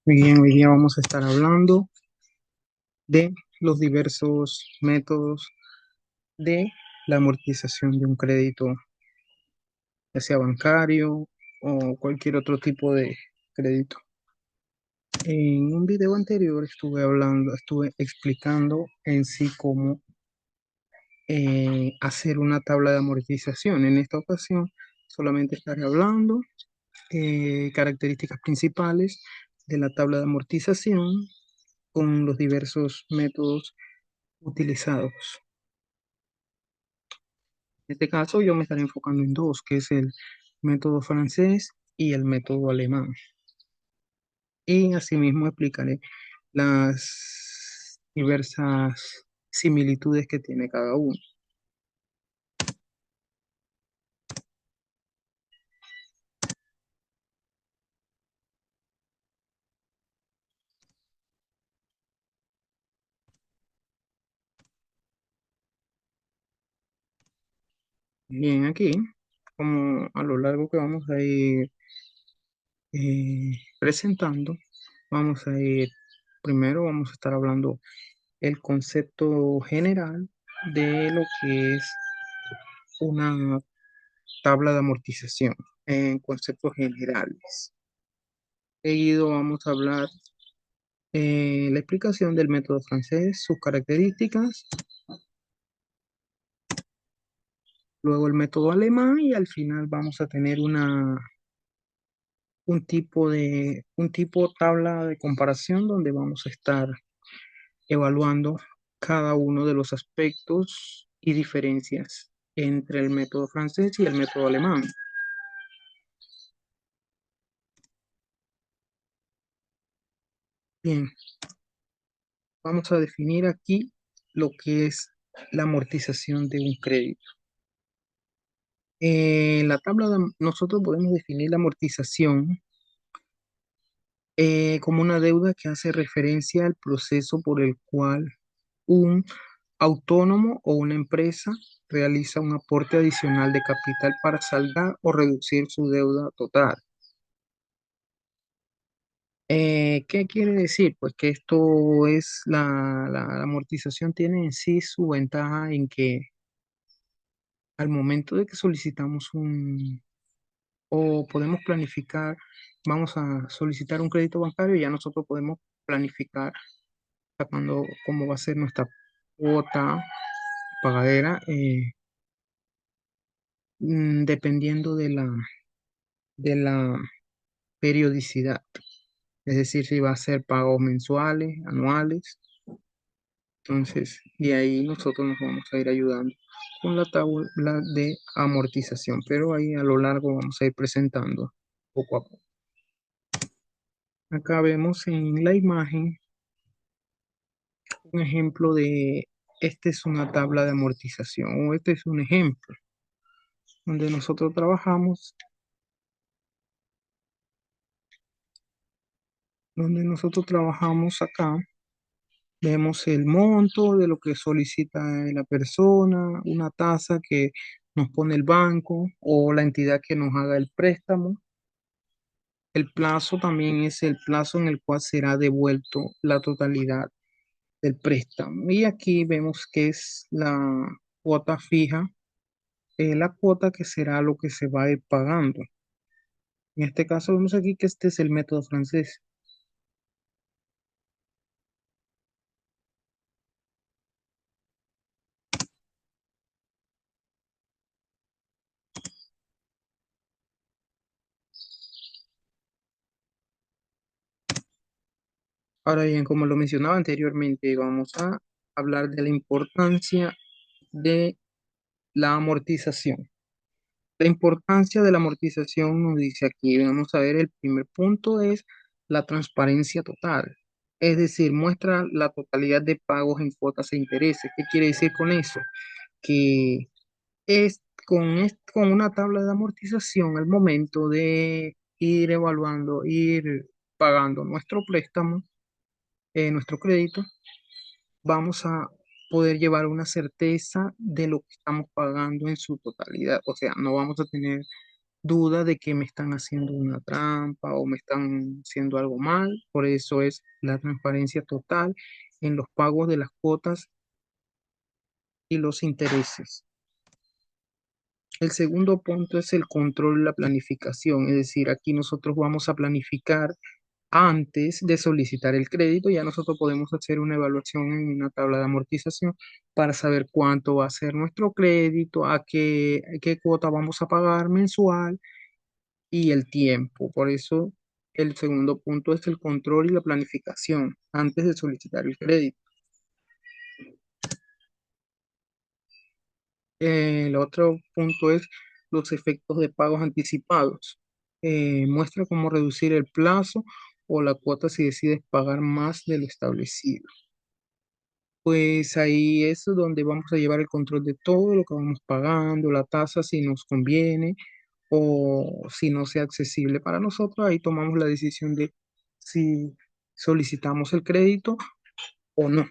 Muy bien, hoy día vamos a estar hablando de los diversos métodos de la amortización de un crédito, ya sea bancario o cualquier otro tipo de crédito. En un video anterior estuve explicando en sí cómo hacer una tabla de amortización. En esta ocasión solamente estaré hablando características principales de la tabla de amortización con los diversos métodos utilizados. En este caso, yo me estaré enfocando en dos, que es el método francés y el método alemán. Y asimismo explicaré las diversas similitudes que tiene cada uno. Bien, aquí, como a lo largo que vamos a ir presentando, vamos a ir, primero vamos a estar hablando el concepto general de lo que es una tabla de amortización en conceptos generales. Seguido vamos a hablar la explicación del método francés, sus características, luego el método alemán y al final vamos a tener un tipo tabla de comparación donde vamos a estar evaluando cada uno de los aspectos y diferencias entre el método francés y el método alemán. Bien, vamos a definir aquí lo que es la amortización de un crédito. En la tabla nosotros podemos definir la amortización como una deuda que hace referencia al proceso por el cual un autónomo o una empresa realiza un aporte adicional de capital para saldar o reducir su deuda total. ¿Qué quiere decir? Pues que esto es la amortización tiene en sí su ventaja en que al momento de que solicitamos o podemos planificar, vamos a solicitar un crédito bancario, ya nosotros podemos planificar sacando cómo va a ser nuestra cuota pagadera, dependiendo de la periodicidad. Es decir, si va a ser pagos mensuales, anuales. Entonces, de ahí nosotros nos vamos a ir ayudando con la tabla de amortización, pero ahí a lo largo vamos a ir presentando poco a poco. Acá vemos en la imagen un ejemplo de, este es una tabla de amortización o este es un ejemplo donde nosotros trabajamos acá, vemos el monto de lo que solicita la persona, una tasa que nos pone el banco o la entidad que nos haga el préstamo. El plazo también es el plazo en el cual será devuelto la totalidad del préstamo. Y aquí vemos que es la cuota fija, la cuota que será lo que se va a ir pagando. En este caso vemos aquí que este es el método francés. Ahora bien, como lo mencionaba anteriormente, vamos a hablar de la importancia de la amortización. La importancia de la amortización nos dice aquí, vamos a ver, el primer punto es la transparencia total. Es decir, muestra la totalidad de pagos en cuotas e intereses. ¿Qué quiere decir con eso? Que con una tabla de amortización al momento de ir evaluando, ir pagando nuestro préstamo, nuestro crédito, vamos a poder llevar una certeza de lo que estamos pagando en su totalidad. O sea, no vamos a tener duda de que me están haciendo una trampa o me están haciendo algo mal. Por eso es la transparencia total en los pagos de las cuotas y los intereses. El segundo punto es el control y la planificación, es decir, aquí nosotros vamos a planificar antes de solicitar el crédito. Ya nosotros podemos hacer una evaluación en una tabla de amortización para saber cuánto va a ser nuestro crédito, a qué cuota vamos a pagar mensual y el tiempo. Por eso el segundo punto es el control y la planificación antes de solicitar el crédito. El otro punto es los efectos de pagos anticipados. Muestra cómo reducir el plazo o la cuota si decides pagar más de lo establecido. Pues ahí es donde vamos a llevar el control de todo lo que vamos pagando, la tasa, si nos conviene o si no sea accesible para nosotros. Ahí tomamos la decisión de si solicitamos el crédito o no.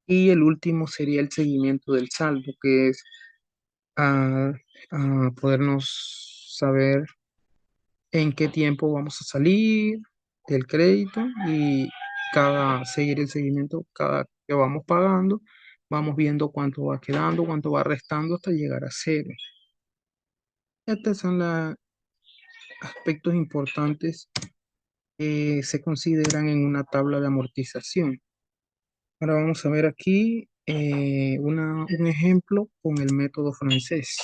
Y el último sería el seguimiento del saldo, que es a, a podernos saber en qué tiempo vamos a salir del crédito y seguir el seguimiento cada que vamos pagando, vamos viendo cuánto va quedando, cuánto va restando hasta llegar a cero. Estos son los aspectos importantes que se consideran en una tabla de amortización. Ahora vamos a ver aquí un ejemplo con el método francés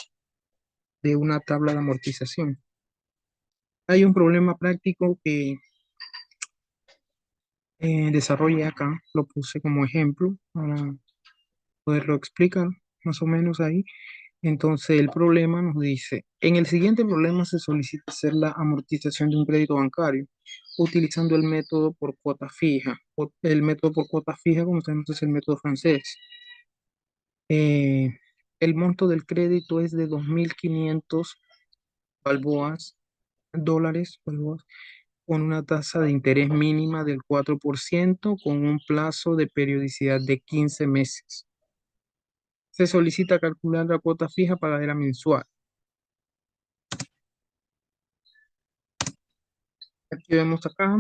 de una tabla de amortización. Hay un problema práctico que desarrollé acá, lo puse como ejemplo para poderlo explicar más o menos ahí. Entonces el problema nos dice, en el siguiente problema se solicita hacer la amortización de un crédito bancario utilizando el método por cuota fija. El método por cuota fija, como sabemos, es el método francés. Eh, el monto del crédito es de 2.500 balboas, dólares, balboas, con una tasa de interés mínima del 4% con un plazo de periodicidad de 15 meses. Se solicita calcular la cuota fija pagadera mensual. Aquí vemos acá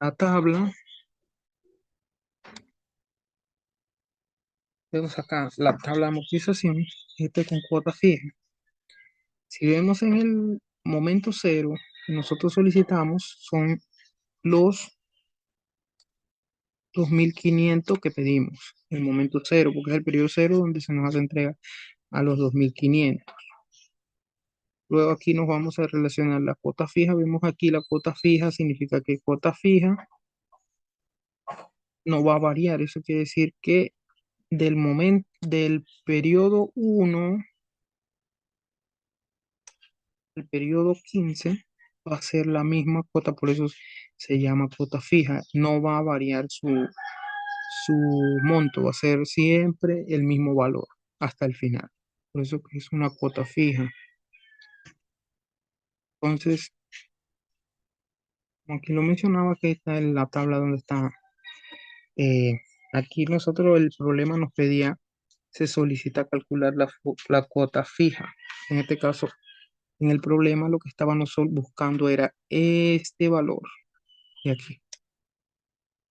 la tabla, vemos acá la tabla de amortización, este con cuota fija. Si vemos en el momento cero que nosotros solicitamos, son los 2.500 que pedimos, el momento cero, porque es el periodo cero donde se nos hace entrega a los 2.500. Luego aquí nos vamos a relacionar la cuota fija. Vemos aquí la cuota fija, significa que cuota fija no va a variar. Eso quiere decir que del momento del periodo 1 al periodo 15 va a ser la misma cuota, por eso se llama cuota fija. No va a variar su monto, va a ser siempre el mismo valor hasta el final. Por eso que es una cuota fija. Entonces, como aquí lo mencionaba, que está en la tabla donde está. eh, Aquí nosotros el problema nos pedía, se solicita calcular la cuota fija. En este caso, en el problema lo que estábamos buscando era este valor de aquí.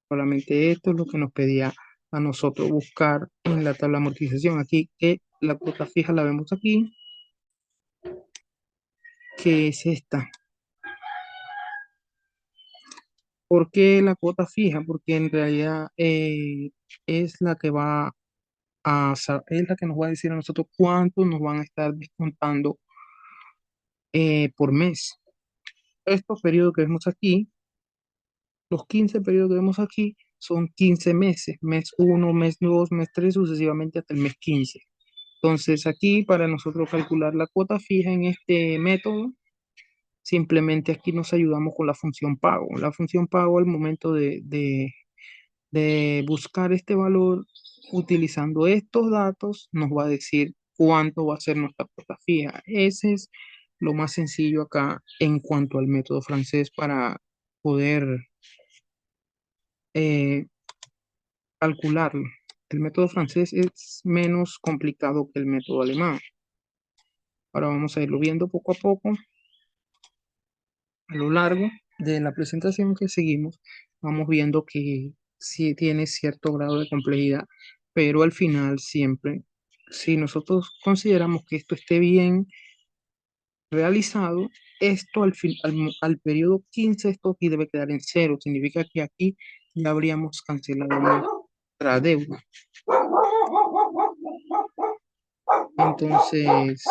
Solamente esto es lo que nos pedía a nosotros buscar en la tabla de amortización. Aquí que la cuota fija la vemos aquí, que es esta. ¿Por qué la cuota fija? Porque en realidad es la que es la que nos va a decir a nosotros cuánto nos van a estar descontando por mes. Estos periodos que vemos aquí, los 15 periodos que vemos aquí, son 15 meses, mes uno, mes 2, mes 3, sucesivamente hasta el mes 15. Entonces aquí para nosotros calcular la cuota fija en este método, simplemente aquí nos ayudamos con la función pago. La función pago al momento de buscar este valor, utilizando estos datos, nos va a decir cuánto va a ser nuestra cuota fija. Ese es lo más sencillo acá en cuanto al método francés para poder eh, calcularlo. El método francés es menos complicado que el método alemán. Ahora vamos a irlo viendo poco a poco a lo largo de la presentación que seguimos. Vamos viendo que sí tiene cierto grado de complejidad, pero al final siempre, si nosotros consideramos que esto esté bien realizado, esto al periodo 15 esto aquí debe quedar en cero. Significa que aquí ya habríamos cancelado nuestra deuda. Entonces,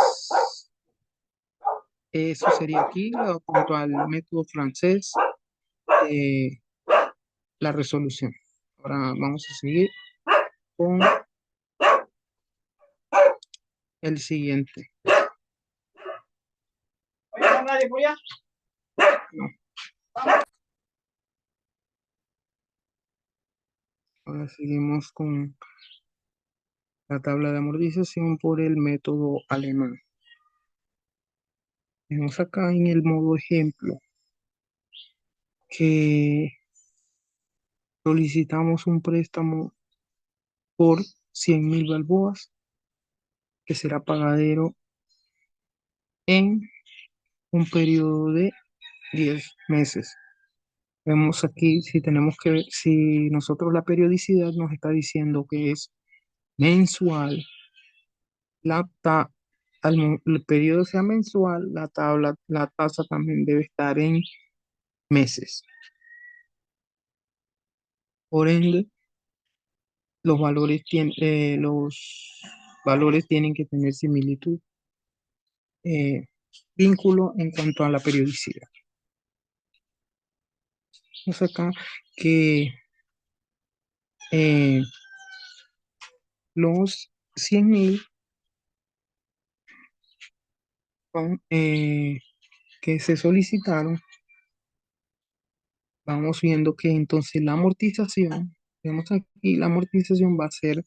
eso sería aquí, junto al método francés, eh, la resolución. Ahora vamos a seguir con el siguiente. No, ahora seguimos con la tabla de amortización por el método alemán. Vemos acá en el modo ejemplo que solicitamos un préstamo por 100.000 balboas que será pagadero en un periodo de 10 meses. Vemos aquí si tenemos que ver, si nosotros la periodicidad nos está diciendo que es mensual, el periodo sea mensual, la tasa también debe estar en meses. Por ende, los valores tienen que tener similitud, eh, vínculo en cuanto a la periodicidad. Vemos acá que eh, los 100.000 son, que se solicitaron, vamos viendo que entonces la amortización, vemos aquí, la amortización va a ser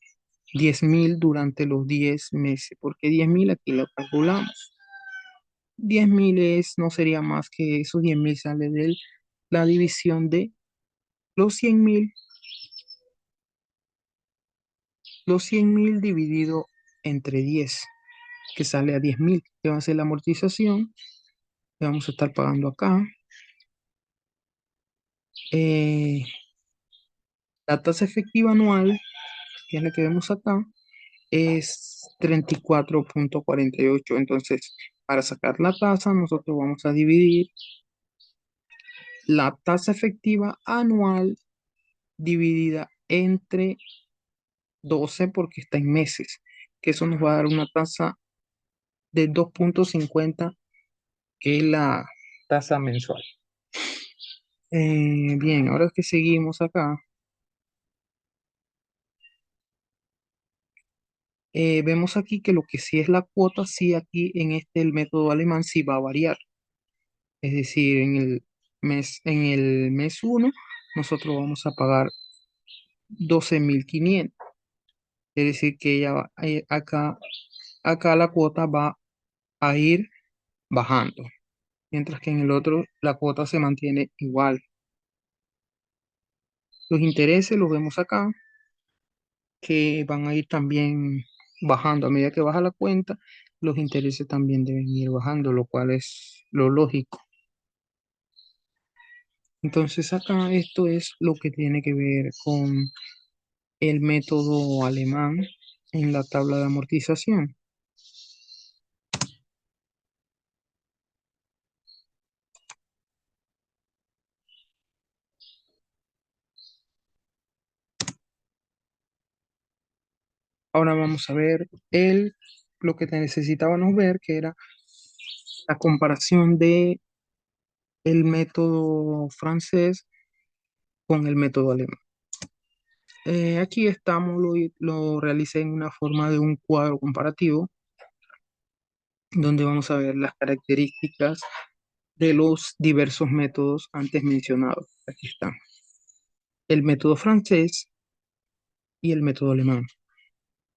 10.000 durante los 10 meses. Porque 10.000 aquí lo calculamos? 10.000 no sería más que esos 10.000 sale de la división de los 100.000, dividido entre 10, que sale a 10.000, que va a ser la amortización que vamos a estar pagando acá. Eh, la tasa efectiva anual, que es la que vemos acá, es 34,48. Entonces, para sacar la tasa, nosotros vamos a dividir la tasa efectiva anual dividida entre 12 porque está en meses, que eso nos va a dar una tasa de 2,50, que es la tasa mensual. Bien, ahora que seguimos acá, vemos aquí que lo que sí es la cuota, sí aquí en el método alemán sí va a variar. Es decir, en el mes 1 nosotros vamos a pagar 12.500. Es decir, que acá la cuota va a ir bajando, mientras que en el otro la cuota se mantiene igual. Los intereses los vemos acá, que van a ir también bajando. A medida que baja la cuenta, los intereses también deben ir bajando, lo cual es lo lógico. Entonces acá esto es lo que tiene que ver con el método alemán en la tabla de amortización. Ahora vamos a ver lo que necesitábamos ver, que era la comparación de el método francés con el método alemán. Aquí estamos, lo realicé en una forma de un cuadro comparativo, donde vamos a ver las características de los diversos métodos antes mencionados. Aquí están. El método francés y el método alemán.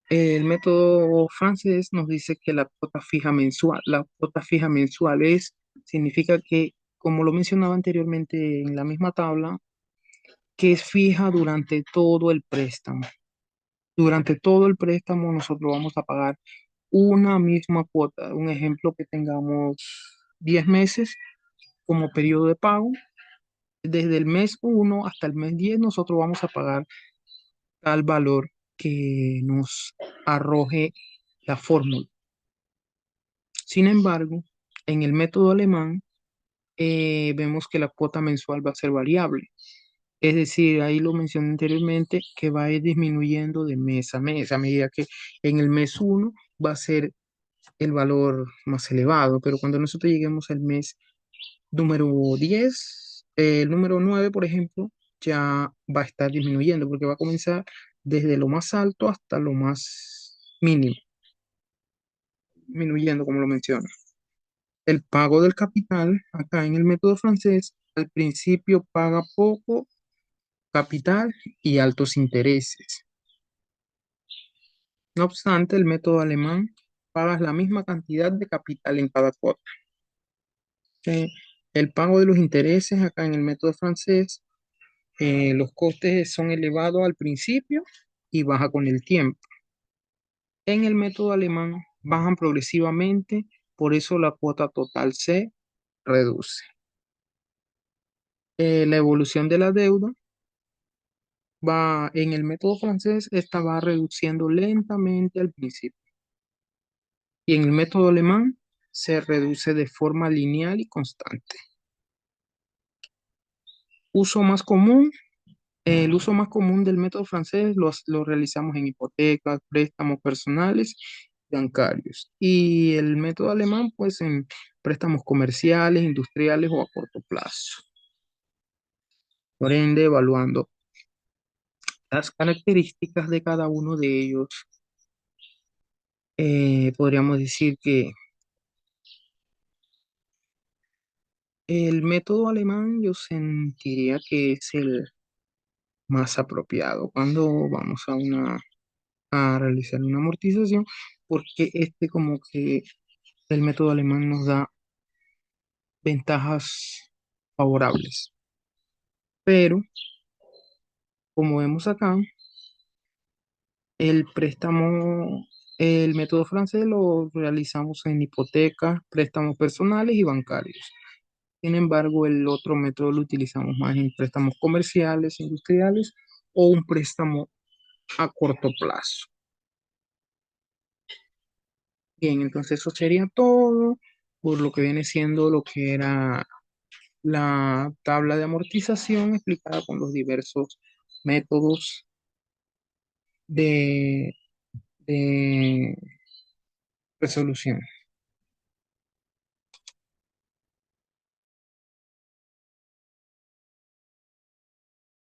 El método francés nos dice que la cuota fija mensual significa que, como lo mencionaba anteriormente en la misma tabla, que es fija durante todo el préstamo. Durante todo el préstamo nosotros vamos a pagar una misma cuota. Un ejemplo que tengamos 10 meses como periodo de pago. Desde el mes 1 hasta el mes 10 nosotros vamos a pagar tal valor que nos arroje la fórmula. Sin embargo, en el método alemán vemos que la cuota mensual va a ser variable. Es decir, ahí lo mencioné anteriormente, que va a ir disminuyendo de mes a mes, a medida que en el mes 1 va a ser el valor más elevado, pero cuando nosotros lleguemos al mes número 10, el número 9, por ejemplo, ya va a estar disminuyendo porque va a comenzar desde lo más alto hasta lo más mínimo, disminuyendo como lo menciono. El pago del capital, acá en el método francés, al principio paga poco capital y altos intereses. No obstante, el método alemán pagas la misma cantidad de capital en cada cuota. El pago de los intereses acá en el método francés, los costes son elevados al principio y baja con el tiempo. En el método alemán bajan progresivamente, por eso la cuota total se reduce. La evolución de la deuda va en el método francés, esta va reduciendo lentamente al principio. Y en el método alemán se reduce de forma lineal y constante. Uso más común, el uso más común del método francés lo realizamos en hipotecas, préstamos personales, bancarios. Y el método alemán, pues en préstamos comerciales, industriales o a corto plazo. Por ende, evaluando las características de cada uno de ellos, podríamos decir que el método alemán yo sentiría que es el más apropiado cuando vamos a realizar una amortización, porque este como que el método alemán nos da ventajas favorables. Pero, como vemos acá, el préstamo, el método francés lo realizamos en hipotecas, préstamos personales y bancarios. Sin embargo, el otro método lo utilizamos más en préstamos comerciales, industriales o un préstamo a corto plazo. Bien, entonces eso sería todo por lo que viene siendo lo que era la tabla de amortización explicada con los diversos métodos de, de resolución.